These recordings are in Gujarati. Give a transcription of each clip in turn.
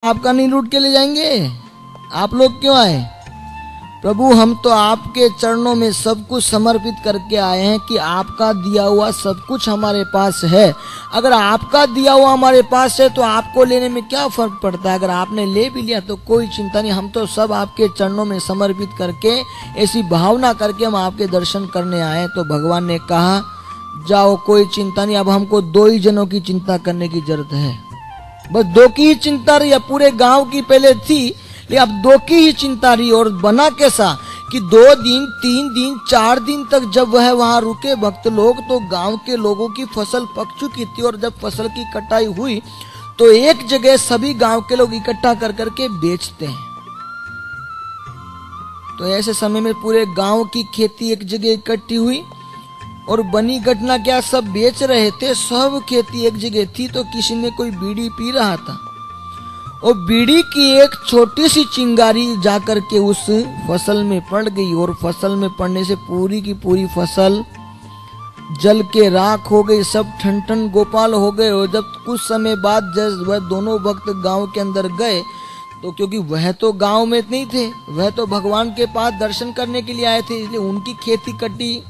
आपका नहीं लूट के ले जाएंगे? आप लोग क्यों आए? प्रभु हम तो आपके चरणों में सब कुछ समर्पित करके आए हैं कि आपका दिया हुआ सब कुछ हमारे पास है। अगर आपका दिया हुआ हमारे पास है तो आपको लेने में क्या फर्क पड़ता है? अगर आपने ले भी लिया तो कोई चिंता नहीं, हम तो सब आपके चरणों में समर्पित करके ऐसी भावना करके हम आपके दर्शन करने आए। तो भगवान ने कहा जाओ कोई चिंता नहीं, अब हमको 2 ही जनों की चिंता करने की जरूरत है। बस 2 की ही चिंता रही, अब पूरे गांव की पहले थी लेकिन अब 2 की ही चिंता रही। और बना कैसा कि 2 दिन 3 दिन 4 दिन तक जब वह वहां रुके भक्त लोग, तो गांव के लोगों की फसल पक चुकी थी। और जब फसल की कटाई हुई तो एक जगह सभी गांव के लोग इकट्ठा कर करके बेचते हैं। तो ऐसे समय में पूरे गांव की खेती एक जगह इकट्ठी हुई और बनी घटना क्या, सब बेच रहे थे, सब खेती एक जगह थी। तो किसी ने कोई बीड़ी पी रहा था और बीड़ी की एक छोटी सी चिंगारी जाकर के उस फसल में पड़ गई और फसल में पड़ने से पूरी की पूरी फसल जल के राख हो गई, सब ठन ठन गोपाल हो गए। और जब कुछ समय बाद जब वह दोनों भक्त गांव के अंदर गए तो क्योंकि वह तो गांव में नहीं थे, वह तो भगवान के पास दर्शन करने के लिए आए थे, इसलिए उनकी खेती कटी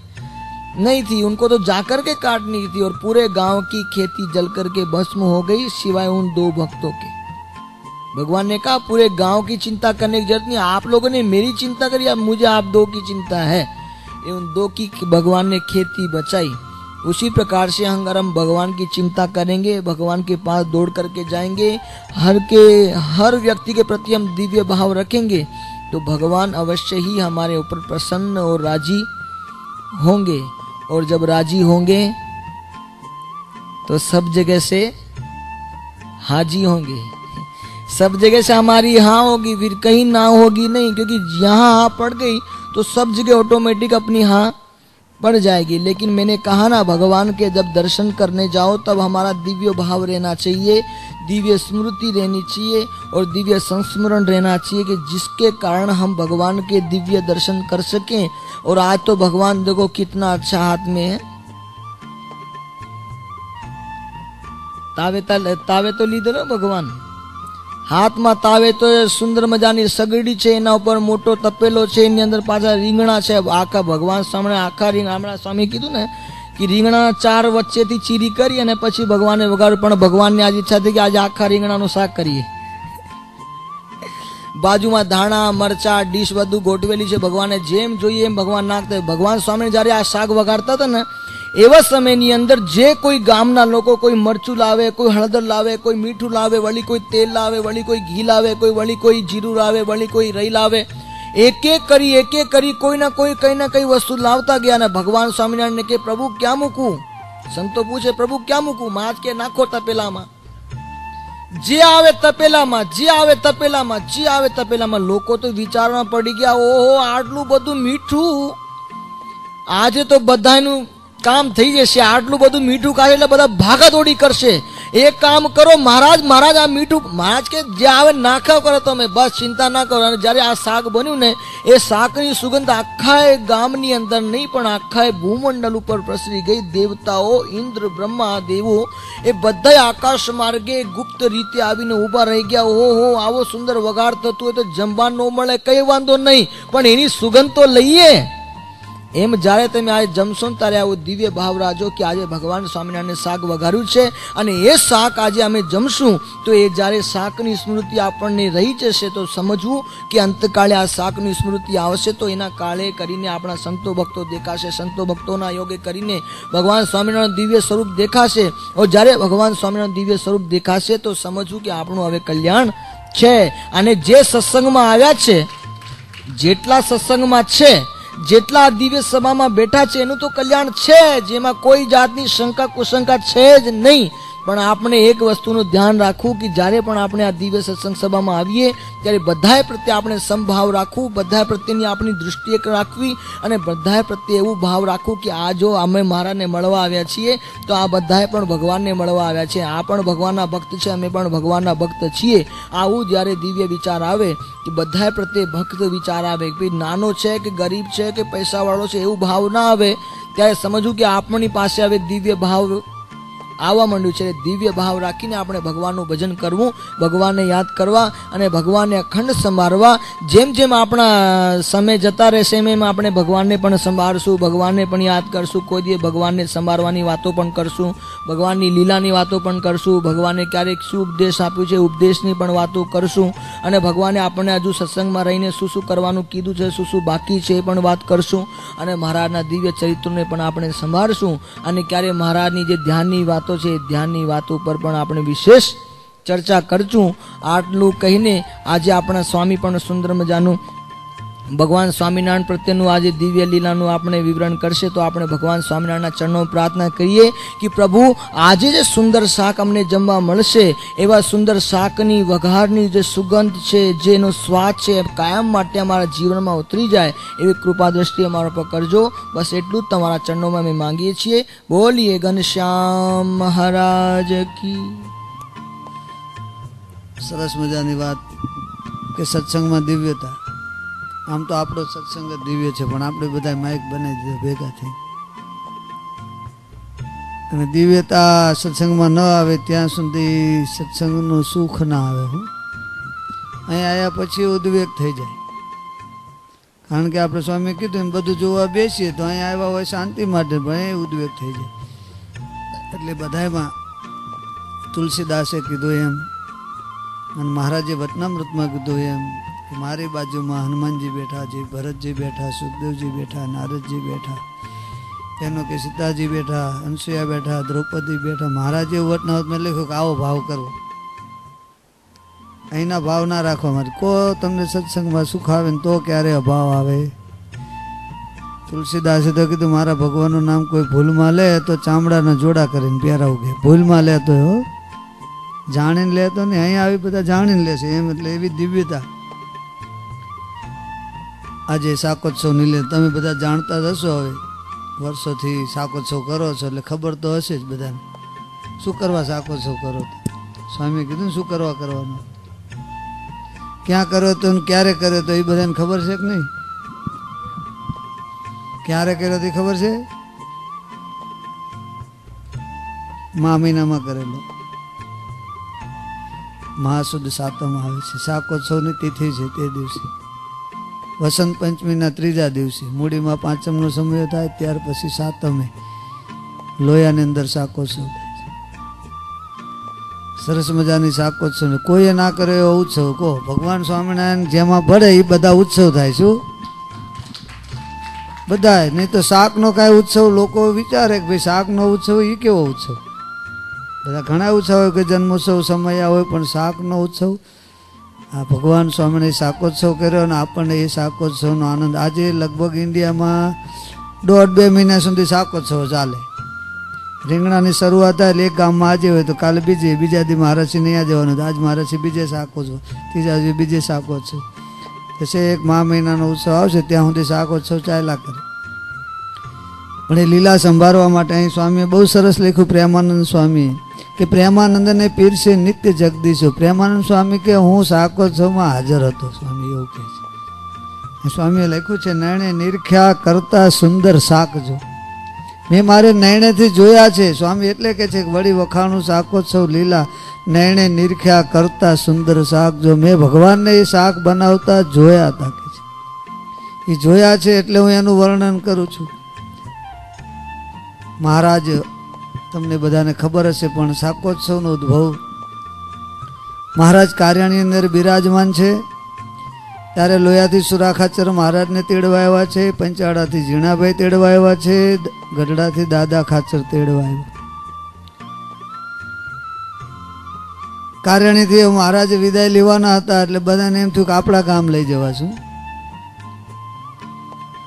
नहीं थी, उनको तो जाकर के काटनी थी। और पूरे गांव की खेती जल करके भस्म हो गई सिवाय उन 2 भक्तों के। भगवान ने कहा पूरे गांव की चिंता करने की जरूरत नहीं, आप लोगों ने मेरी चिंता करी, अब मुझे आप 2 की चिंता है। उन 2 की भगवान ने खेती बचाई। उसी प्रकार से अगर हम भगवान की चिंता करेंगे, भगवान के पास दौड़ करके जाएंगे, हर व्यक्ति के प्रति हम दिव्य भाव रखेंगे तो भगवान अवश्य ही हमारे ऊपर प्रसन्न और राजी होंगे। और जब राजी होंगे तो सब जगह से हाजी होंगे, सब जगह से हमारी हाँ होगी, फिर कहीं ना होगी नहीं। क्योंकि यहाँ हाँ पड़ गई तो सब जगह ऑटोमेटिक अपनी हाँ पड़ जाएगी। लेकिन मैंने कहा ना, भगवान के जब दर्शन करने जाओ तब हमारा दिव्य भाव रहना चाहिए, दिव्य स्मृति रहनी चाहिए और दिव्य संस्मरण रहना चाहिए कि जिसके कारण हम भगवान के दिव्य दर्शन कर सकें। और आज तो भगवान देखो कितना अच्छा हाथ में है, तावे तो लीधो लो भगवान, हाथમાં તાવે તો સુંદર મજાની સગડી છે, એના ઉપર મોટો તપેલો છે, એની અંદર પાછા રીંગણા છે આખા ભગવાન સામે આખા રીંગણા, હમણાં સ્વામી કીધું ને કે રીંગણા 4 વચ્ચેથી ચીરી કરી અને પછી ભગવાનને વગાડ્યું, પણ ભગવાનની આજ ઈચ્છા થઈ કે આજે આખા રીંગણાનું શાક કરીએ। બાજુમાં ધાણા મરચા ડીશ બધું ગોઠવેલી છે, ભગવાને જેમ જોઈએ એમ ભગવાન નાખતા। ભગવાન સ્વામી જ્યારે આ શાક વગાડતા હતા ને एवा समय अंदर जे कोई गामना लोगों कोई मरचू लावे, कोई हळदर लावे, कोई मीठू लावे, वली कोई तेल लावे, वली कोई घी लावे, वली कोई जीरू लावे, वली कोई रई लावे, एक एक करी कोई ना कोई कहीं ना कहीं वस्तु लावता गया। ने भगवान स्वामीनारायण ने के प्रभु क्या मूकू, संतो पूछे प्रभु क्या मूकू, माज के नाखो तपेला में, जे आवे तपेला में, जे आवे तपेला में, जे आवे तपेला में। लोको तो विचार में पड़ी गया, ओहो आटलू बधु मीठू, आज तो बधानु काम थई जशे, आटलू बधु मीठू खाशे એટલે બધા ભાગાદોડી કરશે। एक काम करो महाराज, महाराज आ मीठू, महाराज के जे आवे नाखा करो તમે, बस चिंता ना करो। અને જ્યારે આ શાક બન્યું ને એ શાકની સુગંધ આખાય ગામની અંદર નહીં પણ આખાય ભૂમંડળ ઉપર પ્રસરી ગઈ। દેવતાઓ ઇન્દ્ર બ્રહ્મા દેવો એ બધાય આકાશ માર્ગે ગુપ્ત રીતે આવીને ઊભા રહી ગયા। ઓહો આવો સુંદર વગાડ થતું હોય તો જમવા ન મળે કઈ વાંધો નહીં પણ એની સુગંધ તો લઈએ। एम जारे तमे आज जमशो तारे आवो दिव्य भाव राजो कि आज भगवान स्वामीनारायण शाक वगाड़्યું છે અને એ શાક આજે અમે જમશું તો એ જ્યારે શાકની સ્મૃતિ આપણને રહી જશે તો સમજવું કે અંતકાળે આ શાકની સ્મૃતિ આવશે તો એના કાળે કરીને આપણા સંતો ભક્તો દેખાશે, સંતો ભક્તોના યોગે કરીને ભગવાન સ્વામીનારાયણ દિવ્ય સ્વરૂપ દેખાશે। और જ્યારે ભગવાન સ્વામીનારાયણ દિવ્ય સ્વરૂપ દેખાશે તો સમજવું કે આપણું હવે કલ્યાણ છે। અને જે સત્સંગમાં આવ્યા છે, જેટલા સત્સંગમાં છે, જેટલા દિવ્ય સભામાં બેઠા છે એનું તો કલ્યાણ છે, જેમાં કોઈ જાતની શંકા કુશંકા છે જ નહીં। પણ આપણે એક વસ્તુનું ધ્યાન રાખવું કે જ્યારે પણ આપણે આ દિવ્ય સત્સંગ સભામાં આવીએ ત્યારે બધાય પ્રત્યે આપણે સમભાવ રાખવું, બધાય પ્રત્યેની આપણી દૃષ્ટિ એક રાખવી અને બધાય પ્રત્યે એવું ભાવ રાખવું કે આ જો અમે મારાને મળવા આવ્યા છીએ તો આ બધાય પણ ભગવાનને મળવા આવ્યા છે, આ પણ ભગવાનના ભક્ત છે, અમે પણ ભગવાનના ભક્ત છીએ। આવું જ્યારે દિવ્ય વિચાર આવે કે બધાય પ્રત્યે ભક્ત વિચાર આવે કે ભાઈ નાનો છે કે ગરીબ છે કે પૈસાવાળો છે એવું ભાવ ના આવે, ત્યારે સમજવું કે આપણી પાસે હવે દિવ્ય ભાવ આવવા માંડ્યું છે. દિવ્ય ભાવ રાખીને આપણે ભગવાનનું ભજન કરવું, ભગવાનને યાદ કરવા અને ભગવાનને અખંડ સંભાળવા. જેમ જેમ આપણા સમય જતા રહેશે એમ આપણે ભગવાનને પણ સંભાળશું, ભગવાનને પણ યાદ કરશું. કોઈ દિવસ ભગવાનને સંભાળવાની વાતો પણ કરશું, ભગવાનની લીલાની વાતો પણ કરશું, ભગવાને ક્યારેક શું ઉપદેશ આપ્યું છે ઉપદેશની પણ વાતો કરશું. અને ભગવાને આપણને હજુ સત્સંગમાં રહીને શું શું કરવાનું કીધું છે, શું શું બાકી છે એ પણ વાત કરશું. અને મહારાજના દિવ્ય ચરિત્રને પણ આપણે સંભાળશું. અને ક્યારે મહારાજની જે ધ્યાનની વાતો છે એ ધ્યાનની વાતો પર પણ આપણે વિશેષ ચર્ચા કરશું. આટલું કહીને આજે આપણા સ્વામી પણ સુંદર મજાનું ભગવાન સ્વામિનારાયણ પ્રત્યેનું આજે દિવ્ય લીલાનું આપણે વિવરણ કરશે. તો આપણે ભગવાન સ્વામિનારાયણના ચરણો પ્રાર્થના કરીએ કે પ્રભુ આજે જે સુંદર શાક અમને જમવા મળશે એવા સુંદર શાકની વઘારની જે સુગંધ છે, જેનો સ્વાદ છે કાયમ માટે અમારા જીવનમાં ઉતરી જાય એવી કૃપા દ્રષ્ટિ અમારા પર કરજો. બસ એટલું જ તમારા ચરણોમાં અમે માંગીએ છીએ. બોલીએ ઘનશ્યામ મહારાજ કી. સરસ મજાની વાત કે સત્સંગમાં દિવ્યતા. આમ તો આપણો સત્સંગ દિવ્ય છે, પણ આપણે બધા માઇક બનાવી દીધા ભેગા થઈ. અને દિવ્યતા સત્સંગમાં ન આવે ત્યાં સુધી સત્સંગનું સુખ ના આવે. હું અહીં આવ્યા પછી ઉદ્વેગ થઈ જાય. કારણ કે આપણે સ્વામી કીધું એમ બધું જોવા બેસીએ તો અહીં આવ્યા હોય શાંતિ માટે, પણ એ ઉદ્વેગ થઈ જાય. એટલે બધામાં તુલસીદાસે કીધું એમ અને મહારાજે વચનામૃતમાં કીધું એમ કે મારી બાજુમાં હનુમાનજી બેઠા છે, ભરતજી બેઠા, સુખદેવજી બેઠા, નારદજી બેઠા, એનો કે સીતાજી બેઠા, અનસુયા બેઠા, દ્રૌપદી બેઠા. મહારાજે વચનામૃતમાં લખ્યું કે આવો ભાવ કરવો, અહીંના ભાવ ના રાખવા માટે. કો તમને સત્સંગમાં સુખ આવે ને તો ક્યારે અભાવ આવે. તુલસીદાસે તો કીધું મારા ભગવાનનું નામ કોઈ ભૂલમાં લે તો ચામડાના જોડા કરીને પહેરાવું. કે ભૂલમાં લે તો જાણીને લે તો નહીં, અહીંયા આવી બધા જાણીને લેશે એમ. એટલે એવી દિવ્યતા આજે શાકોત્સવ ની લે. તમે બધા જાણતા જ હશો, હવે વર્ષોથી શાકોત્સવ કરો છો એટલે ખબર તો હશે જ બધાને. શું કરવા શાકોત્સવ કરો? સ્વામીએ કીધું શું કરવા કરવાનું, ક્યાં કરો તો ક્યારે કર્યો તો એ બધાને ખબર છે કે નહીં? ક્યારે કર્યો તે ખબર છે? મહા મહિનામાં કરેલો. મહાસુદ સાતમ આવે છે, શાકોત્સવની તિથિ છે તે દિવસે. વસંત પંચમીના ત્રીજા દિવસે મૂડીમાં પાંચમનો સમય થાય, ત્યાર પછી સાતમે લોયાની અંદર શાકોત્સવ થાય છે. સરસ મજાની શાકોત્સવ. કોઈએ ના કરે એવો ઉત્સવ કહો. ભગવાન સ્વામિનારાયણ જેમાં ભળે એ બધા ઉત્સવ થાય. શું બધા? નહીં તો શાકનો કાંઈ ઉત્સવ લોકો વિચારે કે ભાઈ શાકનો ઉત્સવ એ કેવો ઉત્સવ? બધા ઘણા ઉત્સવ હોય કે જન્મોત્સવ સમયા હોય, પણ શાકનો ઉત્સવ આ ભગવાન સ્વામીને શાકોત્સવ કર્યો અને આપણને એ શાકોત્સવનો આનંદ. આજે લગભગ ઇન્ડિયામાં 1.5-2 મહિના સુધી શાકોત્સવ ચાલે. રીંગણાની શરૂઆત થાય એટલે એક ગામમાં આજે હોય તો કાલે બીજે, બીજા દી મહારાજસિંહ અહીંયા જવાનું, આજ મહારાજસિંહ બીજે શાકોત્સવ, ત્રીજા દી બીજે શાકોત્સવ. પછી એક મહા મહિનાનો ઉત્સવ આવશે ત્યાં સુધી શાકોત્સવ ચાલ્યા કરે. પણ એ લીલા સંભાળવા માટે અહીં સ્વામીએ બહુ સરસ લખ્યું, પ્રેમાનંદ સ્વામી કે પ્રેમાનંદને પીરસે નિત્ય જગદીશો. પ્રેમાનંદ સ્વામી કે હું શાકોત્સવમાં હાજર હતો. સ્વામી એવું કહે છે. સ્વામીએ લખ્યું છે નયણે નિરખ્યા કરતા સુંદર શાક જો. મેં મારે નયણેથી જોયા છે. સ્વામી એટલે કે છે કે વળી વખાણું શાકોત્સવ લીલા, નયણે નિરખ્યા કરતા સુંદર શાક જો. મેં ભગવાનને એ શાક બનાવતા જોયા હતા કે છે. એ જોયા છે એટલે હું એનું વર્ણન કરું છું. મહારાજ તમને બધાને ખબર હશે, પણ શાકોત્સવનો ઉદ્ભવ મહારાજ કાર્યાની અંદર બિરાજમાન છે ત્યારે લોયાથી સુરાખાચર મહારાજને તેડવા આવ્યા છે, પંચાળાથી ઝીણાભાઈ તેડવા આવ્યા છે, ગઢડાથી દાદા ખાચર તેડવા આવ્યા. કાર્યાણીથી મહારાજે વિદાય લેવાના હતા એટલે બધાને એમ થયું કે આપણા ગામ લઈ જવાશું.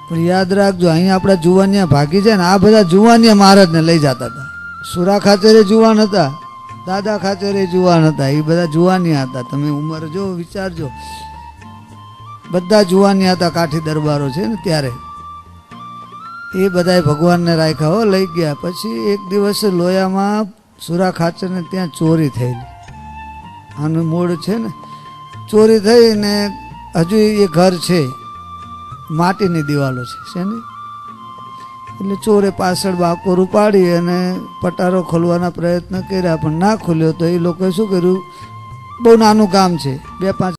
પણ યાદ રાખજો, અહીંયા આપણા જુવાનિયા ભાગી જાય ને, આ બધા જુવાનિયા મહારાજને લઈ જતા હતા. સુરા ખાચરે જુવાન હતા, દાદા ખાચરે જુવાન હતા, એ બધા જુવાનિયા હતા. તમે ઉંમર જો વિચારજો, બધા જુવાનિયા હતા. કાઠી દરબારો છે ને ત્યારે એ બધાએ ભગવાનને રાખ્યા હો, લઈ ગયા. પછી એક દિવસ લોયામાં સુરા ખાચરને ત્યાં ચોરી થયેલી. આનું મૂળ છે ને, ચોરી થઈ ને હજુ એ ઘર છે, માટીની દિવાલો છે ને. એટલે ચોરે પાછળ બાકોરું પાડી અને પટારો ખોલવાના પ્રયત્ન કર્યા પણ ના ખોલ્યો. તો એ લોકોએ શું કર્યું, બહુ નાનું કામ છે, 2-5